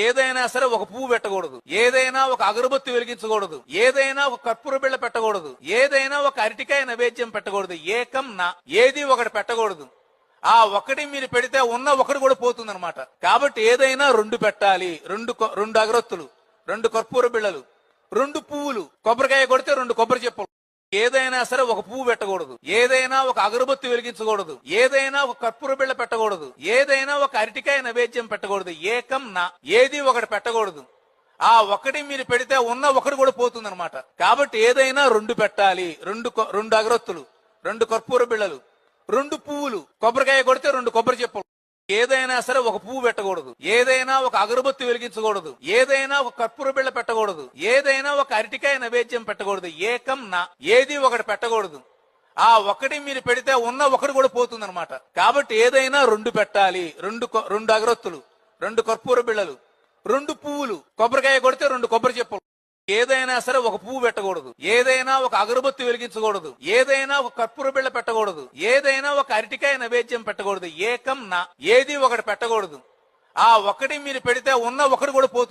ఏదైనా సరే ఒక పువ్వు పెట్టకూడదు, ఏదైనా ఒక అగరబత్తి వెలిగించకూడదు, ఏదైనా ఒక కర్పూర బిళ్ళ పెట్టకూడదు, ఏదైనా ఒక అరటికాయ నైవేద్యం పెట్టకూడదు. ఏకం నా, ఏది ఒకటి పెట్టకూడదు. ఆ ఒకటి మీరు పెడితే ఉన్న ఒకటి కూడా పోతుంది అనమాట. కాబట్టి ఏదైనా రెండు పెట్టాలి. రెండు అగరొత్తులు, రెండు కర్పూర బిళ్ళలు, రెండు పువ్వులు, కొబ్బరికాయ కొడితే రెండు కొబ్బరి చెప్పులు. ఏదైనా సరే ఒక పువ్వు పెట్టకూడదు, ఏదైనా ఒక అగరబత్తి వెలిగించకూడదు, ఏదైనా ఒక కర్పూర బిళ్ళ పెట్టకూడదు, ఏదైనా ఒక అరటికాయ నైవేద్యం పెట్టకూడదు. ఏకం నా, ఏది ఒకటి పెట్టకూడదు. ఆ ఒకటి మీరు పెడితే ఉన్న ఒకటి కూడా పోతుంది అనమాట. కాబట్టి ఏదైనా రెండు పెట్టాలి. రెండు అగరొత్తులు, రెండు కర్పూర బిళ్ళలు, రెండు పువ్వులు, కొబ్బరికాయ కొడితే రెండు కొబ్బరి చెప్పులు. ఏదైనా సరే ఒక పువ్వు పెట్టకూడదు, ఏదైనా ఒక అగరబత్తి వెలిగించకూడదు, ఏదైనా ఒక కర్పూర బిళ్ళ పెట్టకూడదు, ఏదైనా ఒక అరటికాయ నైవేద్యం పెట్టకూడదు. ఏకం నా, ఏది ఒకటి పెట్టకూడదు. ఆ ఒకటి మీరు పెడితే ఉన్న ఒకటి కూడా పోతుంది అనమాట. కాబట్టి ఏదైనా రెండు పెట్టాలి. రెండు అగరొత్తులు, రెండు కర్పూర బిళ్ళలు, రెండు పువ్వులు, కొబ్బరికాయ కొడితే రెండు కొబ్బరి చెప్పులు. ఏదైనా సరే ఒక పువ్వు పెట్టకూడదు, ఏదైనా ఒక అగరబత్తి వెలిగించకూడదు, ఏదైనా ఒక కర్పూర బిళ్ళ పెట్టకూడదు, ఏదైనా ఒక అరటికాయ నైవేద్యం పెట్టకూడదు. ఏకం నా, ఏది ఒకటి పెట్టకూడదు. ఆ ఒకటి మీరు పెడితే ఉన్న ఒకటి కూడా పోతుంది.